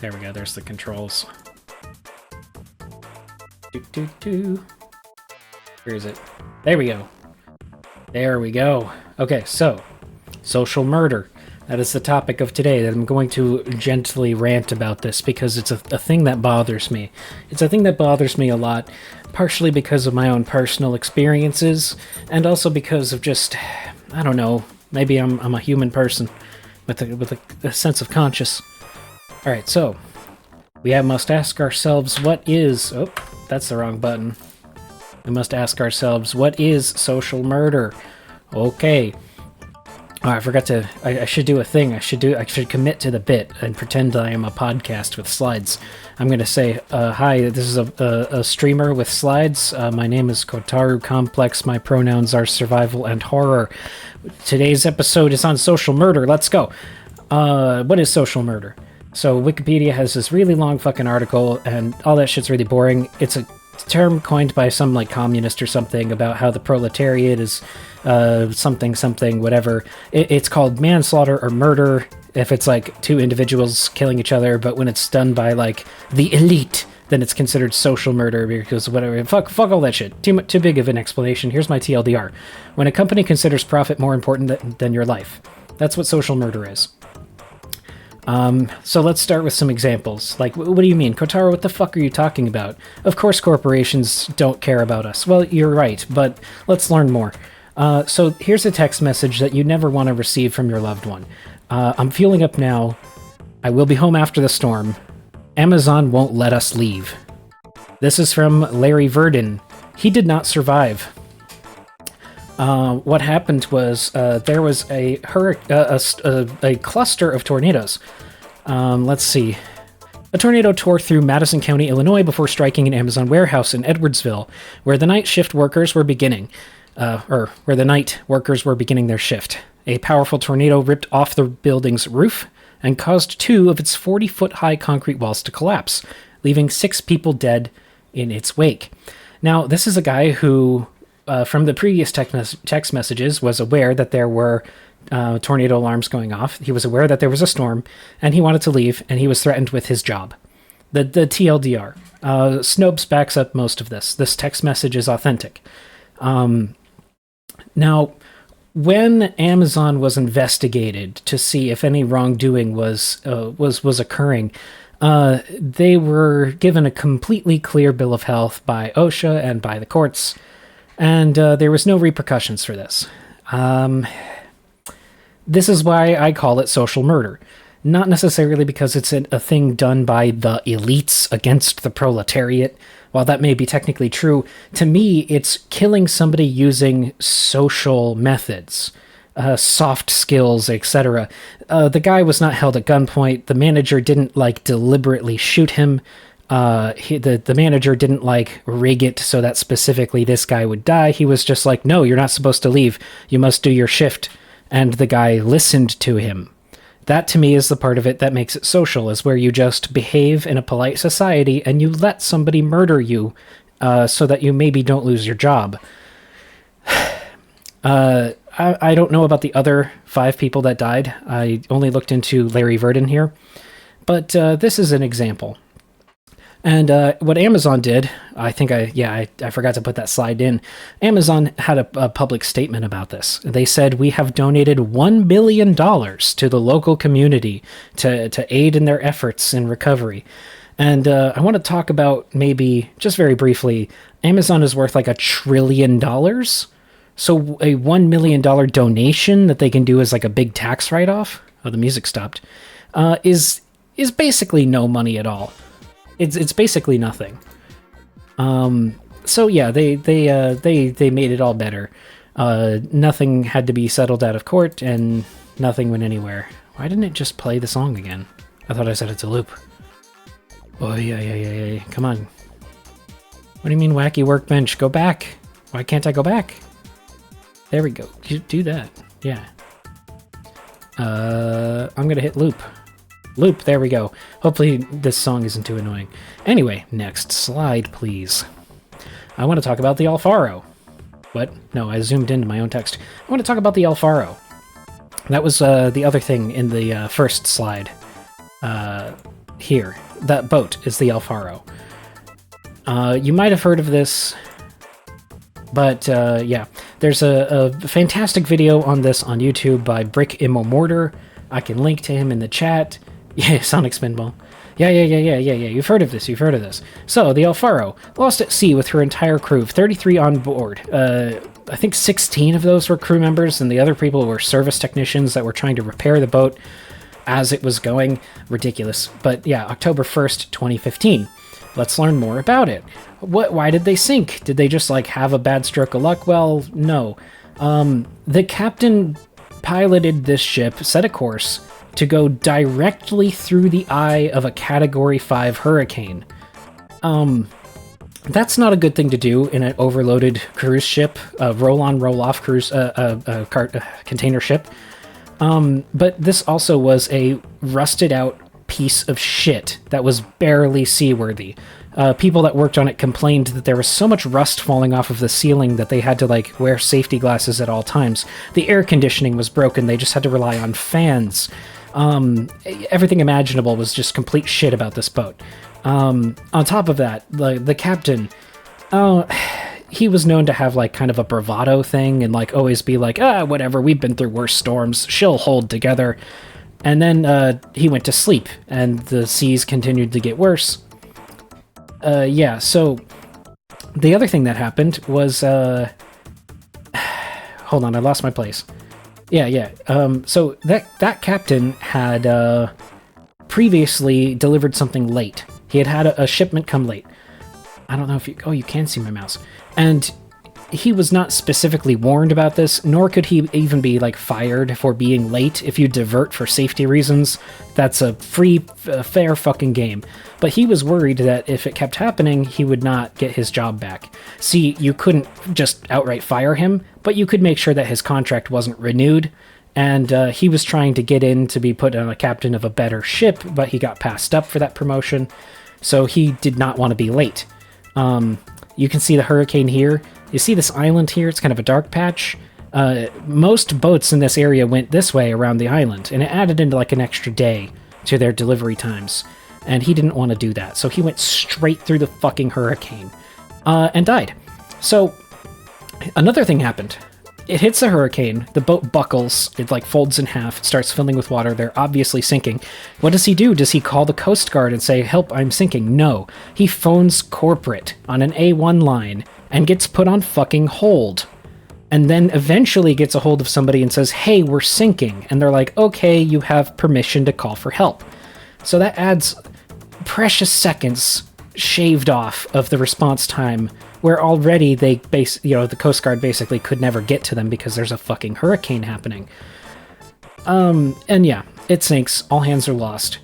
There we go, there's the controls. Where is it? There we go. There we go. Okay, so, social murder. That is the topic of today, that I'm going to gently rant about this because it's a thing that bothers me. It's a thing that bothers me a lot, partially because of my own personal experiences, and also because of just, I don't know, maybe I'm a human person with a sense of conscience. Alright, so, we must ask ourselves what is... Oh, that's the wrong button. We must ask ourselves, what is social murder? Okay. Oh, I forgot to... I should do a thing. I should commit to the bit and pretend I am a podcast with slides. I'm going to say, hi, this is a streamer with slides. My name is Kotaru Complex. My pronouns are survival and horror. Today's episode is on social murder. Let's go. What is social murder? So Wikipedia has this really long fucking article, and all that shit's really boring. It's a term coined by some, like, communist or something about how the proletariat is something, whatever. It's called manslaughter or murder if it's, like, two individuals killing each other, but when it's done by, like, the elite, then it's considered social murder because whatever. Fuck all that shit. Too big of an explanation. Here's my TLDR. When a company considers profit more important than your life. That's what social murder is. So let's start with some examples. Like, what do you mean? Kotaro, what the fuck are you talking about? Of course corporations don't care about us. Well, you're right, but let's learn more. So here's a text message that you never want to receive from your loved one. I'm fueling up now. I will be home after the storm. Amazon won't let us leave. This is from Larry Verdin. He did not survive. What happened was there was a cluster of tornadoes. Let's see. A tornado tore through Madison County, Illinois, before striking an Amazon warehouse in Edwardsville, where the night workers were beginning their shift. A powerful tornado ripped off the building's roof and caused 2 of its 40-foot-high concrete walls to collapse, leaving 6 people dead in its wake. Now, this is a guy who... from the previous text messages, was aware that there were tornado alarms going off. He was aware that there was a storm, and he wanted to leave, and he was threatened with his job. The TLDR. Snopes backs up most of this. This text message is authentic. Now, when Amazon was investigated to see if any wrongdoing was occurring, they were given a completely clear bill of health by OSHA and by the courts. And there was no repercussions for this. This is why I call it social murder. Not necessarily because it's a thing done by the elites against the proletariat. While that may be technically true, to me, it's killing somebody using social methods, soft skills, etc. The guy was not held at gunpoint. The manager didn't, like, deliberately shoot him. The manager didn't, like, rig it so that specifically this guy would die. He was just like, no, you're not supposed to leave. You must do your shift. And the guy listened to him. That, to me, is the part of it that makes it social, is where you just behave in a polite society and you let somebody murder you so that you maybe don't lose your job. I don't know about the other 5 people that died. I only looked into Larry Verdin here. But this is an example. And what Amazon did, I forgot to put that slide in. Amazon had a public statement about this. They said, we have donated $1 billion to the local community to aid in their efforts in recovery. And I want to talk about, maybe, just very briefly, Amazon is worth like $1 trillion. So a $1 million donation that they can do as like a big tax write-off, oh, the music stopped, is basically no money at all. It's basically nothing. So yeah, they made it all better. Nothing had to be settled out of court, and nothing went anywhere. Why didn't it just play the song again? I thought I set it to loop. Oh yeah. Come on. What do you mean, wacky workbench? Go back. Why can't I go back? There we go. You do that. Yeah. I'm gonna hit loop. Loop, there we go. Hopefully this song isn't too annoying. Anyway, next slide, please. I want to talk about the Alfaro. What? No, I zoomed into my own text. I want to talk about the Alfaro. That was the other thing in the first slide. here. That boat is the El Faro. You might have heard of this, but yeah. There's a fantastic video on this on YouTube by Brick Immo Mortar. I can link to him in the chat. Yeah, Sonic Spinball. Yeah. You've heard of this. So, the El Faro, lost at sea with her entire crew of 33 on board. I think 16 of those were crew members, and the other people were service technicians that were trying to repair the boat as it was going. Ridiculous. But yeah, October 1st, 2015. Let's learn more about it. Why did they sink? Did they just, like, have a bad stroke of luck? Well, no. The captain piloted this ship, set a course, to go directly through the eye of a Category 5 hurricane. That's not a good thing to do in an overloaded cruise ship, a roll-on, roll-off cruise, container ship. But this also was a rusted-out piece of shit that was barely seaworthy. People that worked on it complained that there was so much rust falling off of the ceiling that they had to, like, wear safety glasses at all times. The air conditioning was broken. They just had to rely on fans. Everything imaginable was just complete shit about this boat. On top of that, the captain, he was known to have, like, kind of a bravado thing and, like, always be like, whatever, we've been through worse storms, she'll hold together. And then he went to sleep, and the seas continued to get worse. Yeah, so the other thing that happened was, hold on, I lost my place. Yeah. So that captain had previously delivered something late. He had a shipment come late. I don't know if you... Oh, you can see my mouse. And he was not specifically warned about this, nor could he even be, like, fired for being late. If you divert for safety reasons, that's a fair fucking game. But he was worried that if it kept happening, he would not get his job back. See, you couldn't just outright fire him, but you could make sure that his contract wasn't renewed, and he was trying to get in to be put on a captain of a better ship, but he got passed up for that promotion, so he did not want to be late. You can see the hurricane here. You see this island here? It's kind of a dark patch. Most boats in this area went this way around the island, and it added into, like, an extra day to their delivery times. And he didn't want to do that, so he went straight through the fucking hurricane and died. So another thing happened. It hits the hurricane, the boat buckles, it, like, folds in half, starts filling with water, they're obviously sinking. What does he do? Does he call the Coast Guard and say, help, I'm sinking? No. He phones corporate on an A1 line and gets put on fucking hold. And then eventually gets a hold of somebody and says, hey, we're sinking. And they're like, okay, you have permission to call for help. So that adds precious seconds shaved off of the response time, where already the Coast Guard basically could never get to them because there's a fucking hurricane happening. And yeah, it sinks. All hands are lost.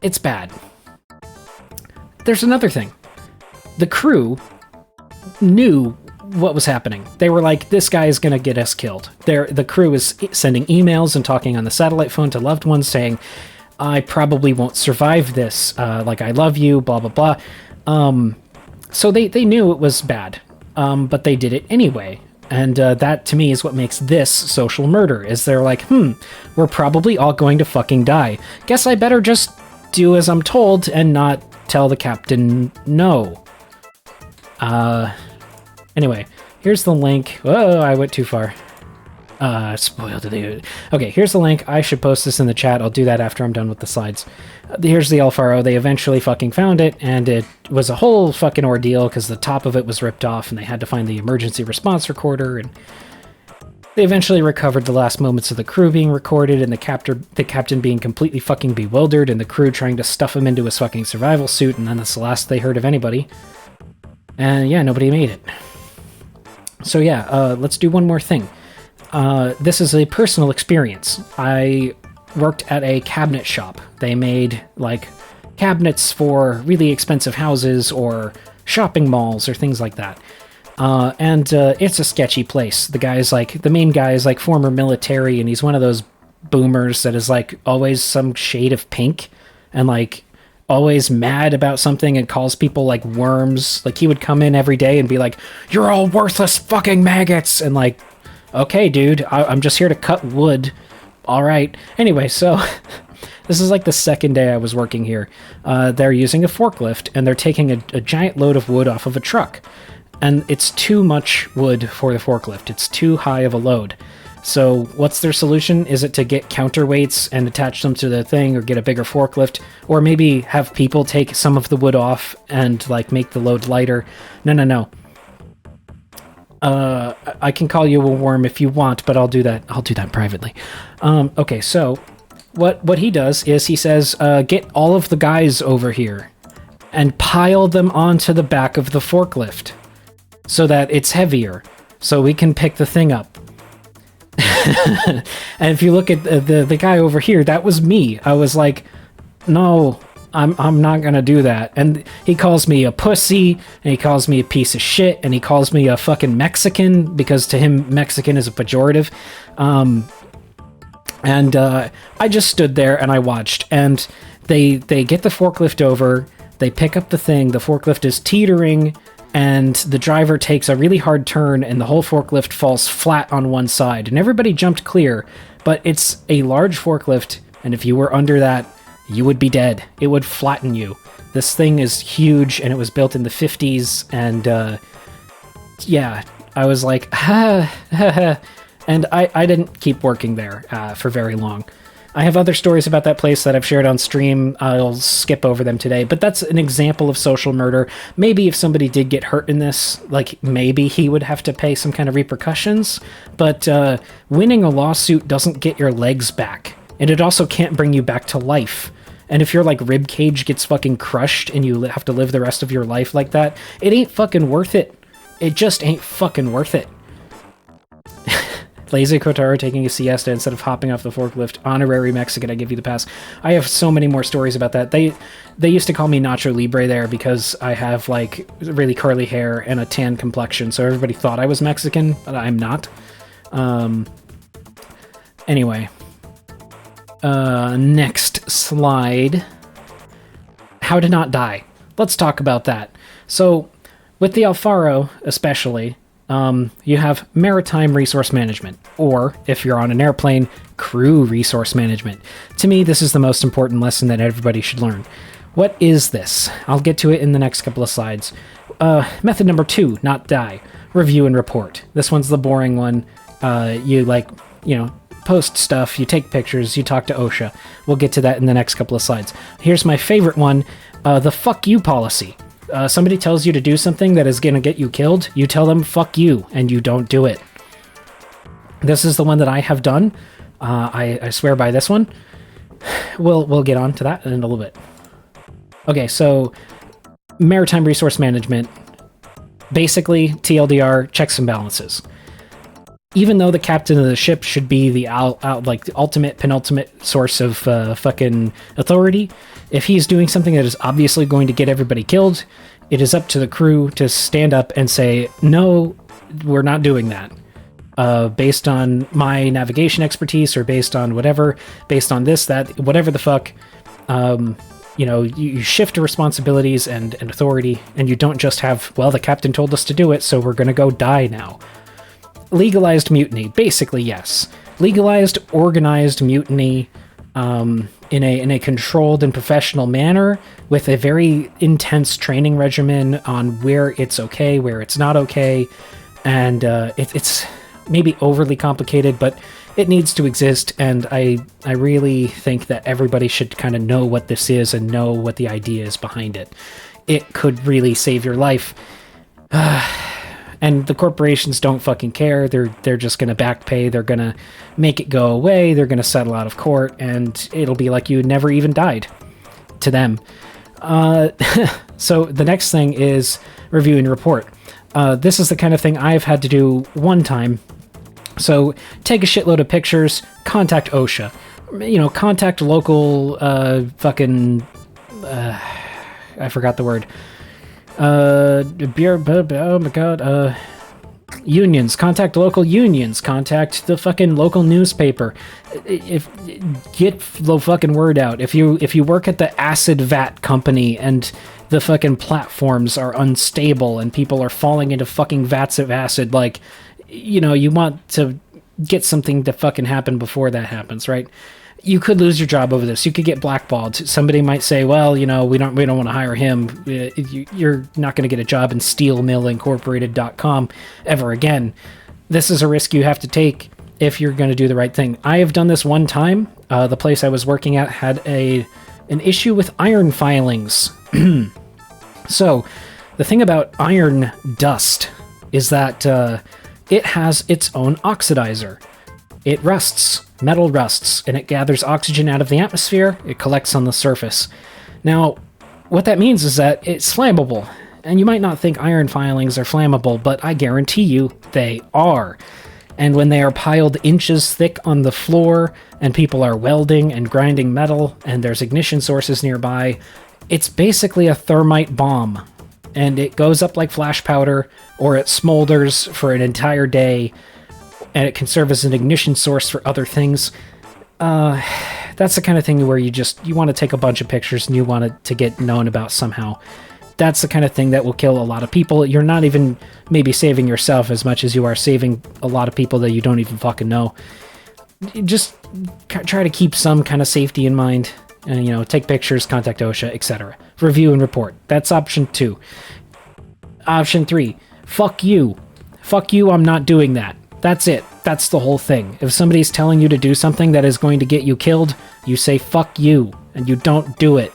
It's bad. There's another thing. The crew knew what was happening. They were like, this guy is gonna get us killed. The crew is sending emails and talking on the satellite phone to loved ones saying, I probably won't survive this, like, I love you, blah, blah, blah. So they knew it was bad, but they did it anyway. And that, to me, is what makes this social murder, is they're like, we're probably all going to fucking die. Guess I better just do as I'm told and not tell the captain no. Anyway, here's the link. Oh, I went too far. Spoiled it. Okay, here's the link. I should post this in the chat. I'll do that after I'm done with the slides. Here's the El Faro. They eventually fucking found it, and it was a whole fucking ordeal because the top of it was ripped off, and they had to find the emergency response recorder, and they eventually recovered the last moments of the crew being recorded, and the captain being completely fucking bewildered, and the crew trying to stuff him into his fucking survival suit, and then that's the last they heard of anybody. And yeah, nobody made it. So yeah, let's do one more thing. This is a personal experience. I worked at a cabinet shop. They made, like, cabinets for really expensive houses or shopping malls or things like that. And it's a sketchy place. The main guy is, like, former military, and he's one of those boomers that is, like, always some shade of pink and, like, always mad about something and calls people, like, worms. Like, he would come in every day and be like, you're all worthless fucking maggots, and, like, okay, dude, I'm just here to cut wood. All right. Anyway, so This is like the second day I was working here. They're using a forklift, and they're taking a giant load of wood off of a truck. And it's too much wood for the forklift. It's too high of a load. So what's their solution? Is it to get counterweights and attach them to the thing, or get a bigger forklift, or maybe have people take some of the wood off and like make the load lighter? No. I can call you a worm if you want, but I'll do that privately. Okay, so what he does is he says, get all of the guys over here and pile them onto the back of the forklift so that it's heavier, so we can pick the thing up. And if you look at the guy over here, that was me. I was like, no, I'm not gonna do that. And he calls me a pussy, and he calls me a piece of shit, and he calls me a fucking Mexican, because to him Mexican is a pejorative. And I just stood there and I watched, and they get the forklift over, they pick up the thing, the forklift is teetering, and the driver takes a really hard turn, and the whole forklift falls flat on one side, and everybody jumped clear. But it's a large forklift, and if you were under that, you would be dead. It would flatten you. This thing is huge, and it was built in the 50s, and yeah, I was like, and I didn't keep working there for very long. I have other stories about that place that I've shared on stream. I'll skip over them today, but that's an example of social murder. Maybe if somebody did get hurt in this, like, maybe he would have to pay some kind of repercussions, but winning a lawsuit doesn't get your legs back, and it also can't bring you back to life. And if your, like, rib cage gets fucking crushed and you have to live the rest of your life like that, it ain't fucking worth it. It just ain't fucking worth it. Lazy Kotaro taking a siesta instead of hopping off the forklift. Honorary Mexican, I give you the pass. I have so many more stories about that. They used to call me Nacho Libre there because I have, like, really curly hair and a tan complexion, so everybody thought I was Mexican, but I'm not. Anyway. Next slide. How to not die. Let's talk about that. So, with the Alfaro, especially, you have maritime resource management, or if you're on an airplane, crew resource management. To me, this is the most important lesson that everybody should learn. What is this? I'll get to it in the next couple of slides. Method number 2, not die. Review and report. This one's the boring one. You post stuff, you take pictures, you talk to OSHA. We'll get to that in the next couple of slides. Here's my favorite one, the fuck you policy. Somebody tells you to do something that is going to get you killed, you tell them fuck you, and you don't do it. This is the one that I have done. I swear by this one. We'll get on to that in a little bit. Okay, so maritime resource management. Basically, TLDR, checks and balances. Even though the captain of the ship should be the ultimate, penultimate source of fucking authority, if he's doing something that is obviously going to get everybody killed, it is up to the crew to stand up and say, no, we're not doing that. Based on my navigation expertise, or based on whatever, based on this, that, whatever the fuck, you shift responsibilities and authority, and you don't just have, well, the captain told us to do it, so we're gonna go die now. Legalized mutiny, basically, yes. Legalized, organized mutiny in a controlled and professional manner, with a very intense training regimen on where it's okay, where it's not okay, and it's maybe overly complicated, but it needs to exist, and I really think that everybody should kind of know what this is and know what the idea is behind it. It could really save your life. And the corporations don't fucking care. They're just going to back pay. They're going to make it go away. They're going to settle out of court, and it'll be like you never even died to them. So the next thing is review and report. This is the kind of thing I've had to do one time. So take a shitload of pictures, contact OSHA. Contact local I forgot the word. Unions, contact local unions, contact the fucking local newspaper. Get the fucking word out. If you work at the acid vat company and the fucking platforms are unstable and people are falling into fucking vats of acid, you want to get something to fucking happen before that happens, right? you could lose your job over this. You could get blackballed. Somebody might say, well, we don't want to hire him. You're not going to get a job in steelmillincorporated.com ever again. This is a risk you have to take if you're going to do the right thing. I have done this one time. The place I was working at had an issue with iron filings. So the thing about iron dust is that it has its own oxidizer. It rusts. Metal rusts, and it gathers oxygen out of the atmosphere. It collects on the surface. Now, what that means is that it's flammable. And you might not think iron filings are flammable, but I guarantee you they are. And when they are piled inches thick on the floor, and people are welding and grinding metal, and there's ignition sources nearby, it's basically a thermite bomb. And it goes up like flash powder, or it smolders for an entire day, and it can serve as an ignition source for other things. That's the kind of thing where you want to take a bunch of pictures and you want it to get known about somehow. That's the kind of thing that will kill a lot of people. You're not even maybe saving yourself as much as you are saving a lot of people that you don't even fucking know. Just try to keep some kind of safety in mind, and take pictures, contact OSHA, etc. Review and report. That's option 2. Option 3, fuck you. Fuck you, I'm not doing that. That's it. That's the whole thing. If somebody's telling you to do something that is going to get you killed, you say fuck you, and you don't do it.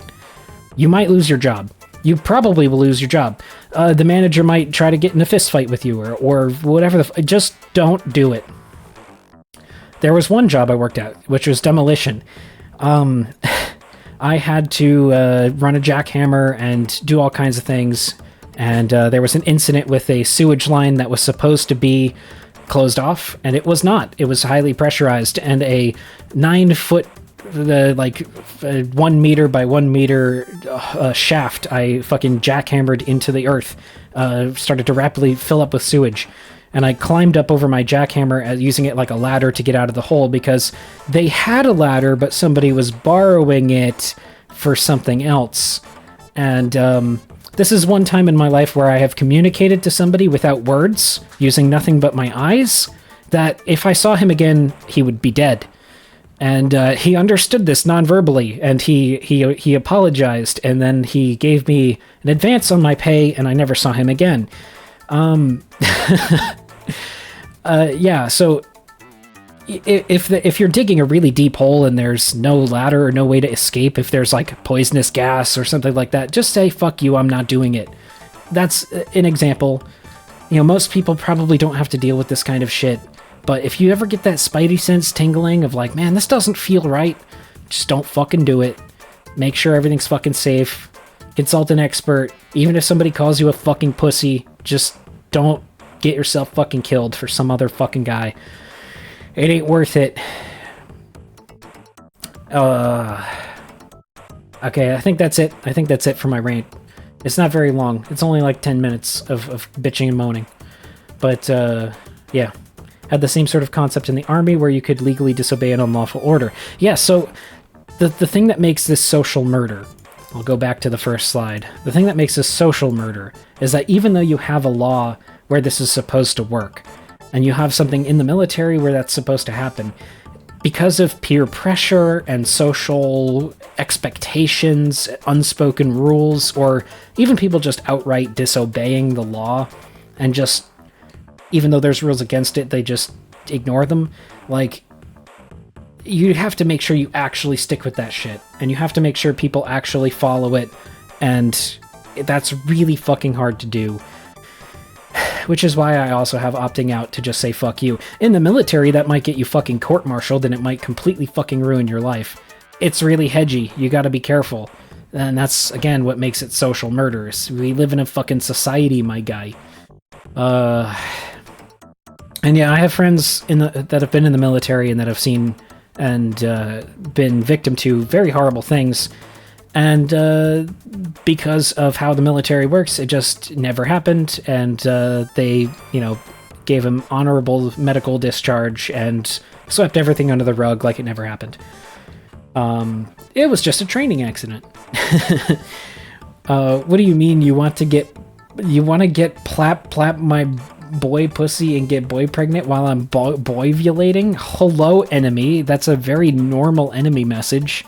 You might lose your job. You probably will lose your job. The manager might try to get in a fist fight with you, or whatever. Just don't do it. There was one job I worked at, which was demolition. I had to run a jackhammer and do all kinds of things, and there was an incident with a sewage line that was supposed to be closed off, and it was not. It was highly pressurized, and a 9-foot, 1 meter by 1 meter shaft I fucking jackhammered into the earth started to rapidly fill up with sewage. And I climbed up over my jackhammer using it like a ladder to get out of the hole, because they had a ladder, but somebody was borrowing it for something else. And this is one time in my life where I have communicated to somebody without words, using nothing but my eyes, that if I saw him again, he would be dead. And he understood this non-verbally, and he apologized, and then he gave me an advance on my pay, and I never saw him again. Yeah, so if you're digging a really deep hole and there's no ladder or no way to escape, if there's like poisonous gas or something like that, just say, fuck you, I'm not doing it. That's an example. Most people probably don't have to deal with this kind of shit, but if you ever get that spidey sense tingling of like, man, this doesn't feel right, just don't fucking do it. Make sure everything's fucking safe. Consult an expert. Even if somebody calls you a fucking pussy, just don't get yourself fucking killed for some other fucking guy. It ain't worth it. Okay, I think that's it. I think that's it for my rant. It's not very long. It's only like 10 minutes of bitching and moaning. But, yeah. Had the same sort of concept in the army where you could legally disobey an unlawful order. Yeah, so the thing that makes this social murder, I'll go back to the first slide. The thing that makes this social murder is that even though you have a law where this is supposed to work, and you have something in the military where that's supposed to happen, because of peer pressure and social expectations, unspoken rules, or even people just outright disobeying the law, and just, even though there's rules against it, they just ignore them, like, you have to make sure you actually stick with that shit, and you have to make sure people actually follow it, and that's really fucking hard to do. Which is why I also have opting out to just say fuck you. In the military, that might get you fucking court-martialed, and it might completely fucking ruin your life. It's really hedgy. You gotta be careful. And that's, again, what makes it social murders. We live in a fucking society, my guy. And yeah, I have friends that have been in the military and that have seen and been victim to very horrible things. And because of how the military works, it just never happened, and they, gave him honorable medical discharge and swept everything under the rug like it never happened. It was just a training accident. What do you mean you want to get plap my boy pussy and get boy pregnant while I'm boy-vulating? Hello, enemy. That's a very normal enemy message.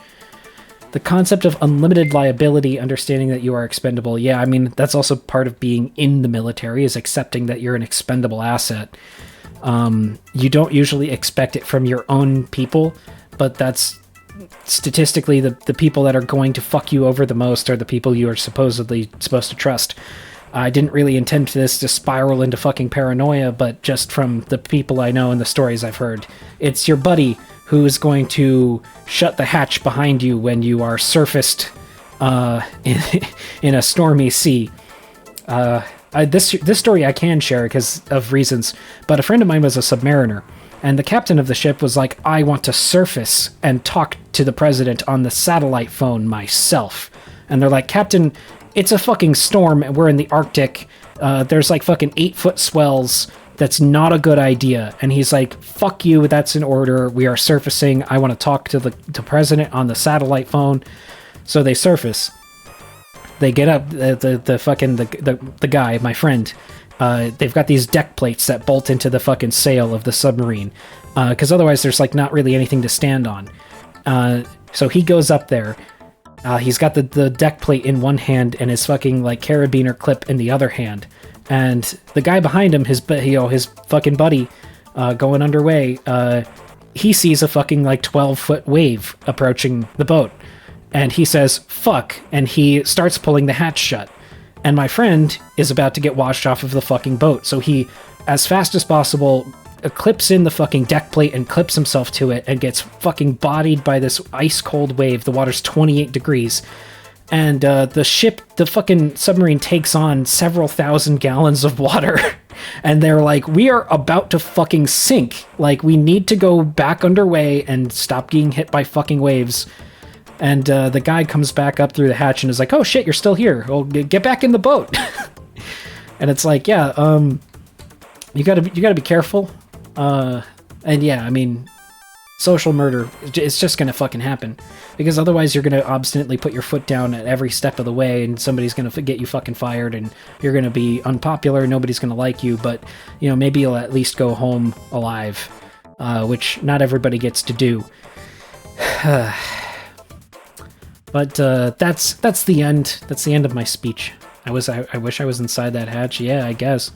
The concept of unlimited liability, understanding that you are expendable. Yeah, I mean, that's also part of being in the military, is accepting that you're an expendable asset. You don't usually expect it from your own people, but that's statistically the people that are going to fuck you over the most are the people you are supposedly supposed to trust. I didn't really intend this to spiral into fucking paranoia, but just from the people I know and the stories I've heard, it's your buddy who is going to shut the hatch behind you when you are surfaced in a stormy sea. This story I can share because of reasons, but a friend of mine was a submariner, and the captain of the ship was like, I want to surface and talk to the president on the satellite phone myself. And they're like, Captain, it's a fucking storm and we're in the Arctic. There's like fucking 8-foot swells. That's not a good idea. And he's like, fuck you, that's an order. We are surfacing. I want to talk to the president on the satellite phone. So they surface. They get up, the guy, my friend, they've got these deck plates that bolt into the fucking sail of the submarine. Because otherwise there's like not really anything to stand on. So he goes up there. He's got the deck plate in one hand and his fucking like carabiner clip in the other hand. And the guy behind him, his fucking buddy, going underway, he sees a fucking like 12-foot wave approaching the boat. And he says, fuck, and he starts pulling the hatch shut. And my friend is about to get washed off of the fucking boat. So he, as fast as possible, clips in the fucking deck plate and clips himself to it and gets fucking bodied by this ice-cold wave. The water's 28 degrees. And the fucking submarine takes on several thousand gallons of water. And they're like, we are about to fucking sink. Like, we need to go back underway and stop getting hit by fucking waves. And the guy comes back up through the hatch and is like, oh shit, you're still here. Well, get back in the boat. And it's like, yeah, you gotta be careful. And yeah, I mean, social murder, it's just gonna fucking happen. Because otherwise you're gonna obstinately put your foot down at every step of the way and somebody's gonna get you fucking fired and you're gonna be unpopular, nobody's gonna like you, but, you know, maybe you'll at least go home alive, which not everybody gets to do. But that's the end. That's the end of my speech. I wish I was inside that hatch. Yeah, I guess.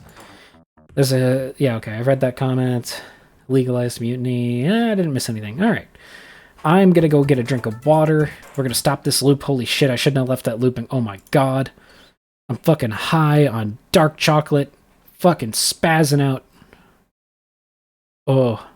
Yeah, okay, I've read that comment. Legalized mutiny. I didn't miss anything. All right. I'm gonna go get a drink of water. We're gonna stop this loop. Holy shit, I shouldn't have left that looping. Oh my god. I'm fucking high on dark chocolate. Fucking spazzing out. Oh.